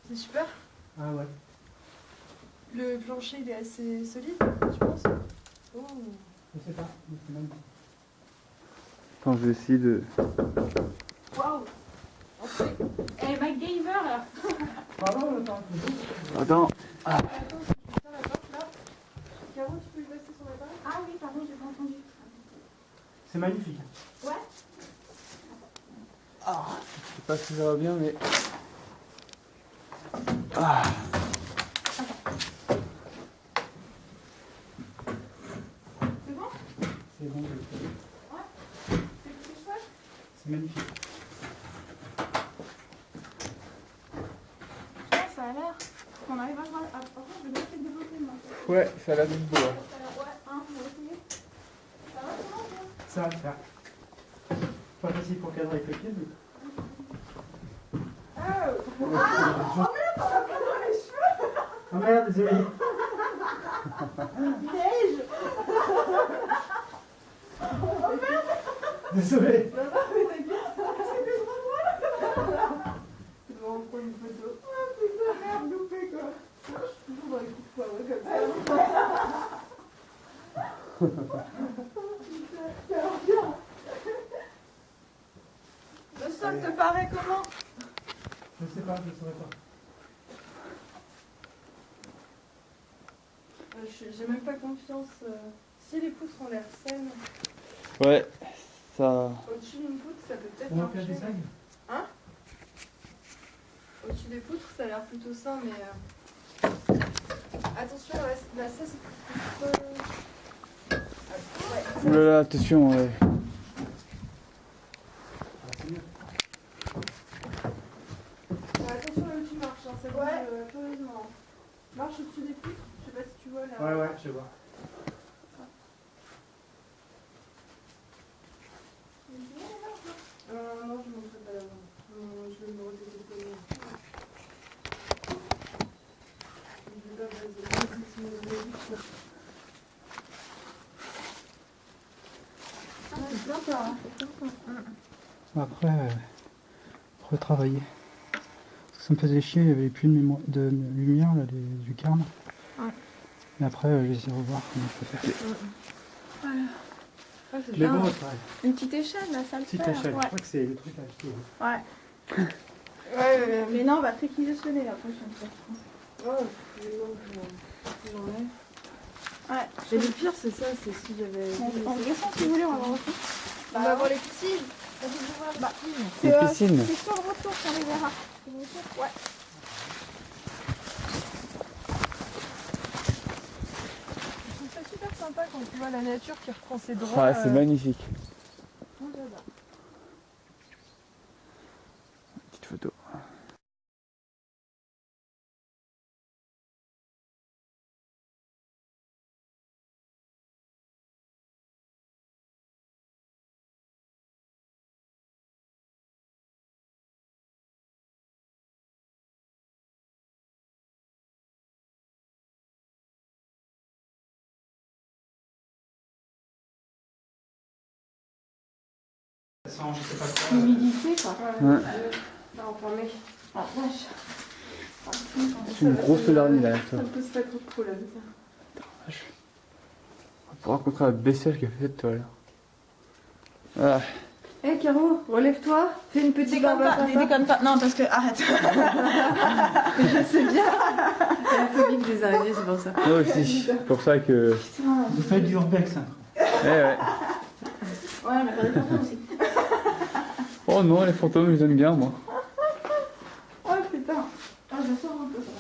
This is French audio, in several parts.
C'est super. Ah ouais. Le plancher il est assez solide, tu penses? Oh. Je sais pas, mais c'est magnifique. Attends, je vais essayer de... Waouh. Eh, MacGyver là. Pardon, attends. Attends. Attends, je tiens la porte là. Caro, tu peux lui passer son appareil? Ah oui, pardon, j'ai pas entendu. C'est magnifique. Ouais. Ah, je sais pas si ça va bien, mais... Ah. C'est bon? C'est bon, C'est chouette. c'est magnifique. Ouais, ça a l'air. On arrive à voir. Ah, par contre, je vais essayer de développer moi. Ouais, ça a l'air d'être beau. Ça a l'air, ouais, hein, on va essayer. Ça va, comment ça? Ça va le faire. Pas facile pour cadrer avec le pied, mais... Oh merde, on a pas dans les cheveux. Ah merde, désolé. Neige. Désolé. Ça va, mais t'inquiète. C'était trop drôle. Bon, on prend une photo. Ah putain, merde, loupé quoi. Je suis toujours dans les coups de poivre comme ça. Le sol te paraît comment? Je sais pas, je saurais pas. J'ai même pas confiance. Si les poutres ont l'air saines, Ouais, ça... au-dessus d'une poutre, ça peut peut-être On va faire marcher. des sacs. Hein? Au-dessus des poutres, ça a l'air plutôt sain, mais... Attention, là, ça c'est plutôt... Ouais, ça, Ouh là là, attention, ouais. Ah, c'est mieux. attention là où tu marches, hein, c'est bon, Ouais. curieusement. Marche au-dessus des poutres, je sais pas si tu vois là. Ouais, ouais, je vois. Non, je ne montrerai pas l'avant. Je vais me redévelopper. C'est sympa, hein. Après, retravailler. Parce que ça me faisait chier, il n'y avait plus de lumière là, du carme. Ouais. Et après, je vais essayer de revoir comment je peux faire. Voilà. Ah, c'est Mais bien. bon, c'est pareil. Une petite échelle là, ça le Petite fait. échelle, Ouais. je crois que c'est le truc à acheter. Ouais. Ouais, Mais non, bah fais qu'ils sonner la prochaine fois. Oh, j'en ai. Ouais. Et le pire, c'est ça, c'est si j'avais. On descend si vous voulez, on va voir aussi. On va voir les piscines. Bah, Les piscines. c'est sur le retour qu'on les verra. C'est le retour. Ouais. Je trouve ça super sympa quand tu vois la nature qui reprend ses droits. Ouais, c'est magnifique. Moi, j'adore. Petite photo. Ça sent, je sais pas quoi. L'humidité quoi. Ouais. Non, enfin, mais Ah, vache. C'est une grosse larnie derrière ça toi. me pose pas trop de problème, ça. On va rencontrer la bestiole qui a fait toi là. Ah. Hé Caro, relève-toi, fais une petite barbe à papa. Déconne pas. Non, parce que arrête. Je sais bien. J'ai la phobie des araignées, c'est pour ça. Moi aussi, c'est pour ça que... J'ai fait du urbex. Hein. Eh ouais. Ouais, on a pas de fantômes aussi. Oh non, les fantômes, je les aime bien moi. Oh putain. Ah, je sors un peu ça.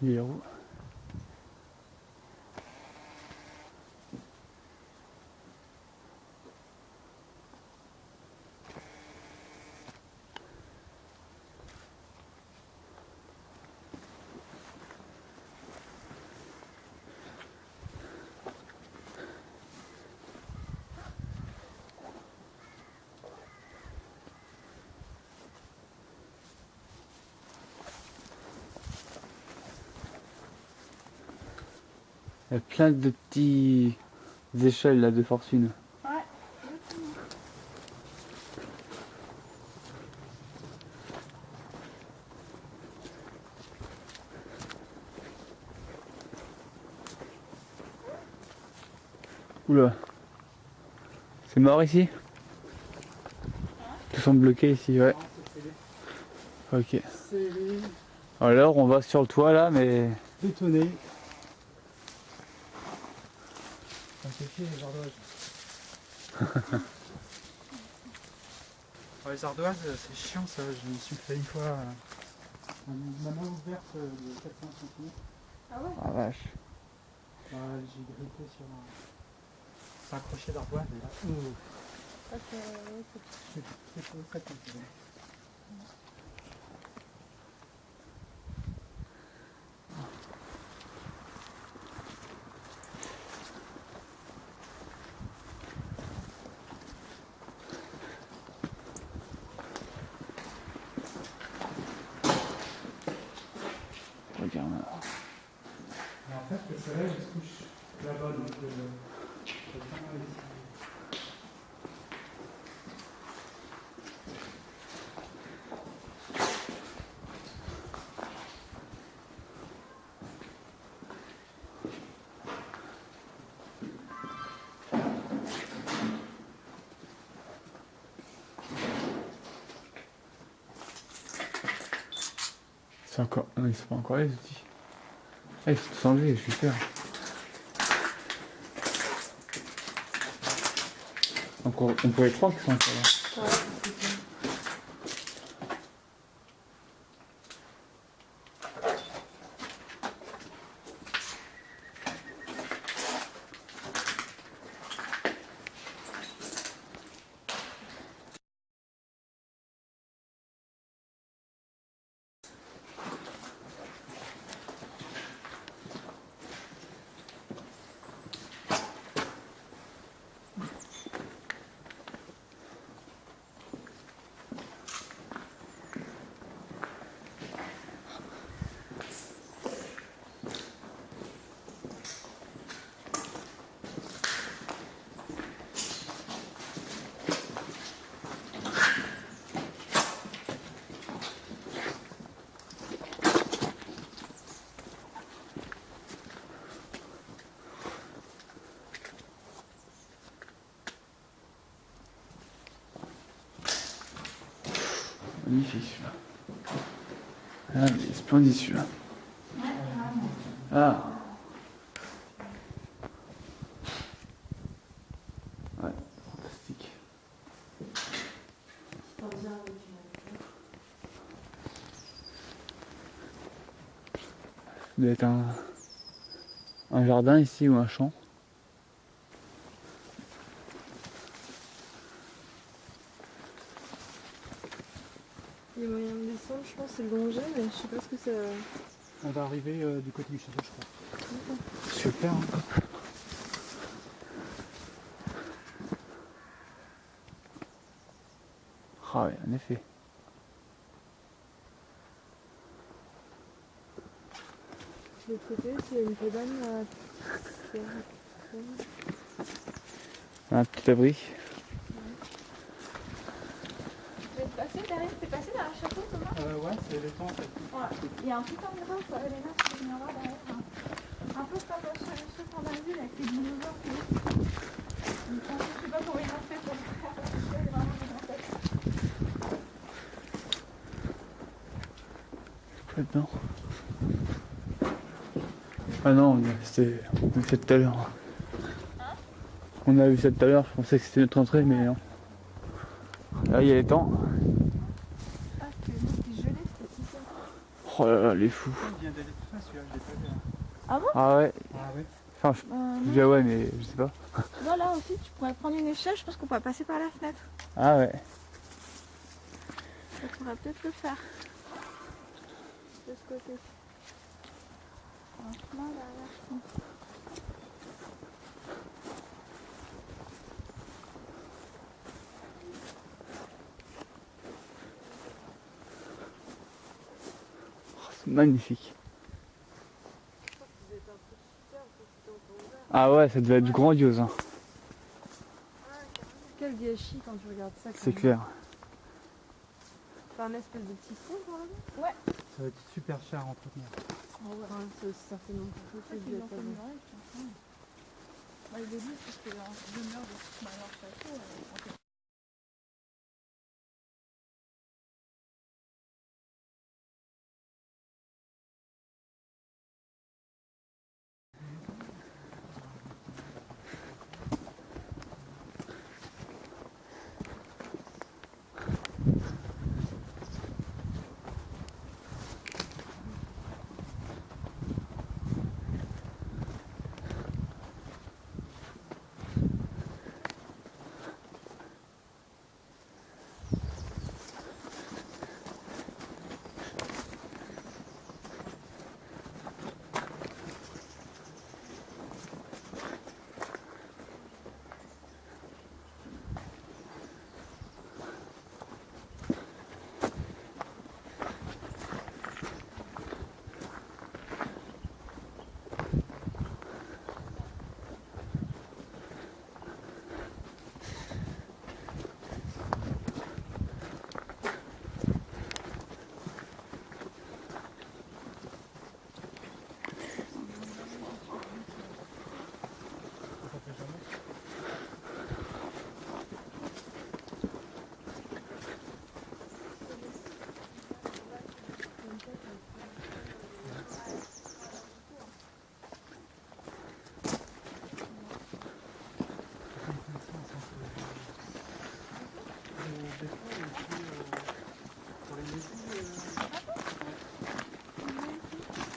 Les roues. Il y a plein de petits échelles là de fortune. Ouais, exactement. Oula. C'est mort ici? Tout sont bloqués ici, ouais. Ok. C'est Alors on va sur le toit là, mais bétonné. Ça fait chier les ardoises. Les ardoises, c'est chiant ça. Je me suis fait une fois ma main ouverte de 400 cm. Ah ouais? ah vache. J'ai grippé sur un crochet d'ardoise et là, Ah, c'est c'est très compliqué. Regarde. Et en fait, le soleil il se couche là-bas, donc c'est vraiment ici. C'est encore. Non, ils sont pas encore là les outils. Ah, il faut tout enlever, je suis peur. Encore, on pourrait croire qu'ils sont encore là. Ouais, c'est ça. Magnifique celui-là. Ah, mais splendide celui-là. Ah. Ouais, fantastique. Il doit être un jardin ici ou un champ. Il y a moyen de descendre, je pense, c'est le longer, mais je sais pas ce que ça. On va arriver du côté du château, je crois. Super. Hein. Ah ouais, en effet. De l'autre côté, c'est une cabane à terre. Un petit abri. T'es passé derrière le château, Thomas? Ouais, c'est le temps en fait. Ouais. Il y a un petit endroit, quoi, Elena, tu peux venir voir derrière. Un peu comme chez Fandalville avec les dinosaures. Tu vois. Donc, je sais pas comment ils ont fait pour le faire, parce que je suis vraiment des grands têtes. Là-dedans. Ah non, on a vu ça tout à l'heure. On a vu ça tout à l'heure, je pensais que c'était notre entrée, mais non. Là, il y a les temps. Ah, c'était gelé, c'était si ça. Oh là là, les fous. Il vient d'aller tout ça, celui-là, je l'ai pas vu. Ah ouais. Ah ouais. Enfin, je Non. dis ah ouais, mais je sais pas. Tu vois, là aussi, tu pourrais prendre une échelle. Je pense qu'on pourrait passer par la fenêtre. Ah ouais. Ça pourrait peut-être le faire. De ce côté. Un chemin derrière, je pense. Oh, c'est magnifique. Ah ouais, ça devait être grandiose. Hein. Quel gâchis quand tu regardes ça. C'est clair. C'est un espèce de petit fond par là-bas. Ça va être super cher à entretenir. Ouais, c'est certainement pas possible Ils d'être l'ont fait là-bas. mûrir, je pense. Bah, il est dit parce que en demeure de toute manière château, en fait.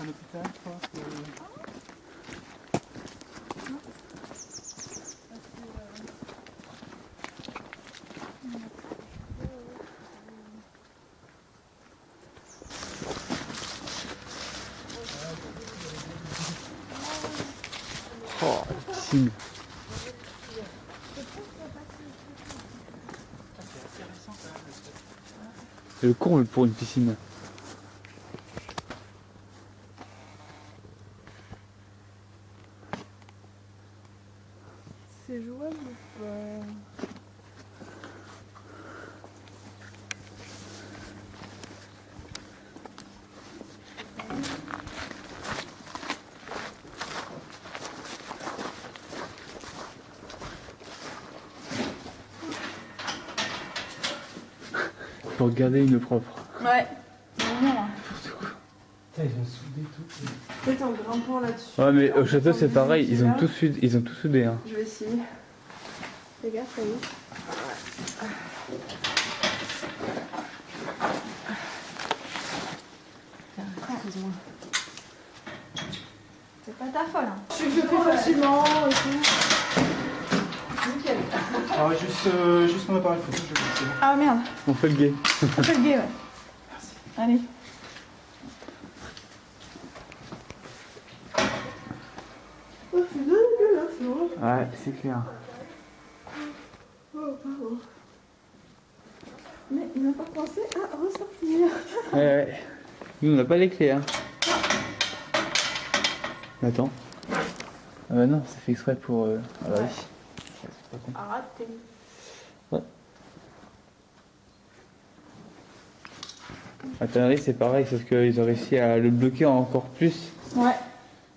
Un hôpital, quoi. Oh, la piscine. C'est le comble pour une piscine. C'est jouable ou pas? Faut regarder une propre. Ouais. C'est mignon, hein. Putain, ils ont soudé tout. Peut-être en grimpant là-dessus. Ouais, mais au château c'est Attends, pareil, ils ont là. tout soudé. Hein. Je vais essayer. Fais gaffe, ça y est. Tiens, excuse-moi. C'est pas ta folle, hein. Je fais facilement et tout. Nickel. Alors, juste mon appareil photo, je vais passer. Ah merde, On fait le gay. on fait le gay, ouais. Allez. Oh, c'est dégueulasse, non? Ouais, c'est clair. Oh, pardon. Mais il n'a pas pensé à ressortir. Ouais. Nous on n'a pas les clés. Hein. Mais attends. Ah bah non, ça fait exprès pour... Ah bah oui. C'est pas con. Arrêtez. À Tenerife c'est pareil, sauf qu'ils ont réussi à le bloquer encore plus. Ouais.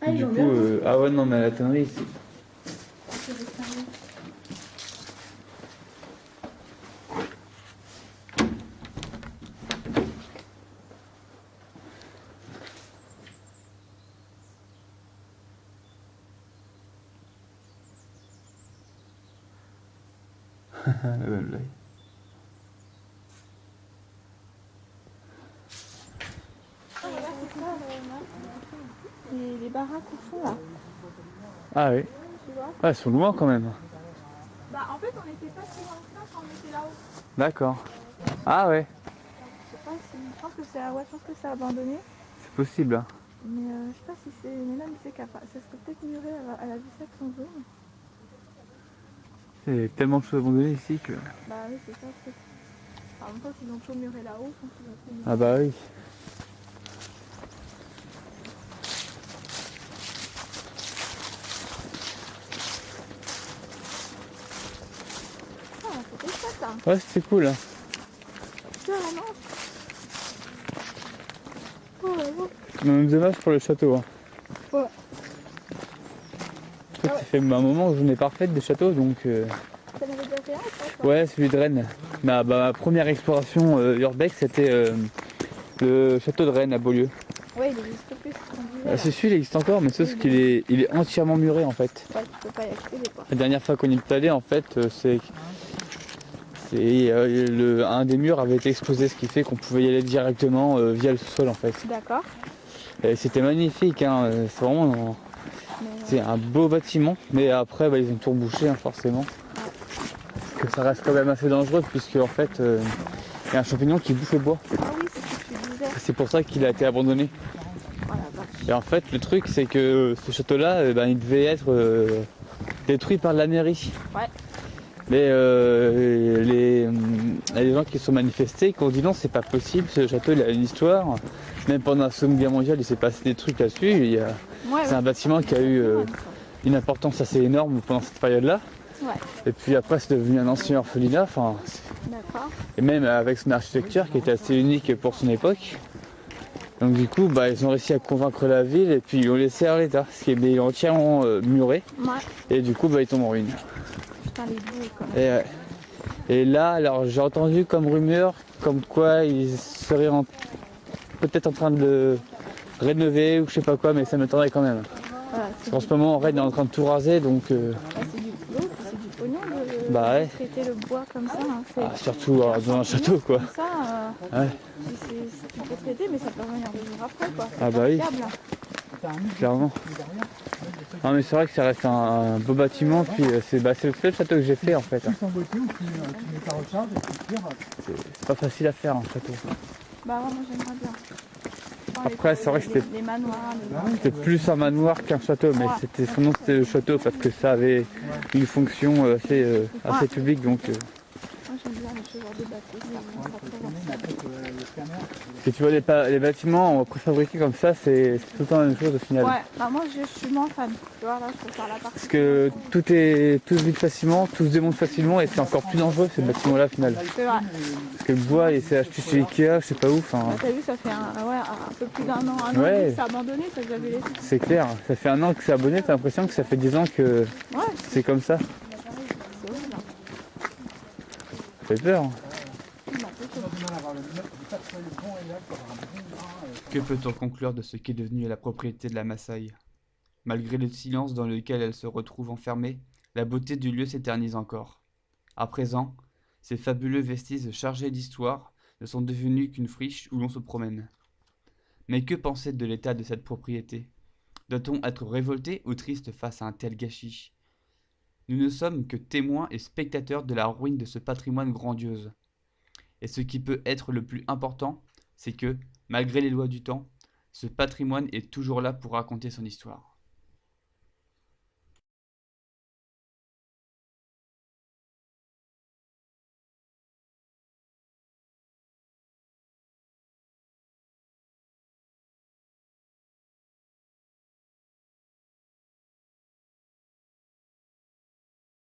Ah, ils Du ont coup, bien. ah ouais non mais à la Tenerife c'est... La bonne blague. Ah, voilà, les baraques au fond là, Ah oui. tu vois. Ah, elles sont loin quand même. Bah en fait on n'était pas si loin que ça quand on était là-haut. D'accord. Ah ouais, Je sais pas si. Je pense que c'est abandonné. c'est possible. Hein. Mais je sais pas si c'est. Mais là, c'est capable. Ça serait peut-être muré à la Vissac sans zone. Il y a tellement de choses abandonnées ici que... Bah oui, c'est ça. Peut-être. En même temps, s'ils ont tout muré là-haut, je pense qu'ils ont tout muré. Ah bah oui. Ah, c'était ça, ça. Ouais, c'est cool. Hein. Carrément. Oh là là. Même dommage pour le château. Hein. Ouais. En fait, ça fait un moment que je n'ai pas refait des châteaux, donc... Ça n'avait déjà fait un, je crois. Ouais, celui de Rennes. Ma première exploration urbex, c'était le château de Rennes à Beaulieu. Ouais, il existe plus. C'est celui, il existe encore, mais sauf qu'il est, il est entièrement muré en fait. Ouais, tu peux pas y accéder quoi. La dernière fois qu'on y est allé, en fait, un des murs avait été explosé, ce qui fait qu'on pouvait y aller directement via le sous-sol en fait. D'accord. Et c'était magnifique, hein, c'est vraiment c'est un beau bâtiment, mais après bah, ils ont tout rebouché hein, forcément. Parce que ça reste quand même assez dangereux puisque en fait il y a un champignon qui bouffe le bois. Ah oui, c'est ce que tu disais. C'est pour ça qu'il a été abandonné. Voilà, vache. Et en fait le truc c'est que ce château-là, il devait être détruit par la mairie. Ouais. Mais les gens qui se sont manifestés, qui ont dit non, c'est pas possible, ce château il a une histoire. Même pendant la Seconde Guerre mondiale, il s'est passé des trucs là-dessus. C'est un bâtiment qui a eu une importance assez énorme pendant cette période-là. Ouais. Et puis après, c'est devenu un ancien orphelinat. Enfin, D'accord. et même avec son architecture qui était assez unique pour son époque. Donc du coup, bah, ils ont réussi à convaincre la ville et puis ils l'ont laissé à l'état, ce qui est entièrement muré. Ouais. Et du coup, bah, il tombe en ruine. Putain, les boules quand même. Et là, alors j'ai entendu comme rumeur, comme quoi ils seraient peut-être en train de le rénover ou je sais pas quoi, mais ça m'étonnerait quand même. Voilà, Parce qu'en ce moment, Rennes est en train de tout raser, donc c'est du boulot, c'est du pognon de Bah ouais. traiter le bois comme ça. Hein. surtout dans un château quoi. Comme ça, Ouais. tu peux traiter, mais ça peut revenir 2 jours après quoi. Ah bah oui. Fiable. Clairement. Non mais c'est vrai que ça reste un beau bâtiment, puis c'est le seul château que j'ai fait en fait. Plus en beauté ou tu mets ta recharge et tu tires. C'est pas facile à faire un château. Bah ouais, moi j'aimerais bien. Enfin, Après, c'est vrai que c'était- les manoirs, C'était plus un manoir qu'un château, mais Ouais. son nom c'était le château parce que ça avait une fonction assez publique donc. Moi j'aime bien ce genre de bateau, ça très Le Et tu vois les bâtiments préfabriqués comme ça, c'est tout le temps la même chose au final. Ouais, bah moi je suis moins fan. Tu vois là, je préfère la partie. Parce que tout se vide facilement, tout se démonte facilement et c'est encore plus dangereux ces bâtiments-là au final. C'est vrai. Parce que le bois il s'est acheté chez Ikea, je sais pas où, enfin Bah, t'as vu, ça fait un peu plus d'un an, Ouais. que c'est abandonné, t'as déjà vu les trucs. c'est clair. Ça fait un an que c'est abonné, t'as l'impression que ça fait 10 ans que Ouais, c'est comme ça. c'est horrible. Ça fait peur. Hein. Que peut-on conclure de ce qu'est devenu la propriété de la Massaï? Malgré le silence dans lequel elle se retrouve enfermée, la beauté du lieu s'éternise encore. À présent, ces fabuleux vestiges chargés d'histoire ne sont devenus qu'une friche où l'on se promène. Mais que penser de l'état de cette propriété? Doit-on être révolté ou triste face à un tel gâchis? Nous ne sommes que témoins et spectateurs de la ruine de ce patrimoine grandiose. Et ce qui peut être le plus important, c'est que, malgré les lois du temps, ce patrimoine est toujours là pour raconter son histoire.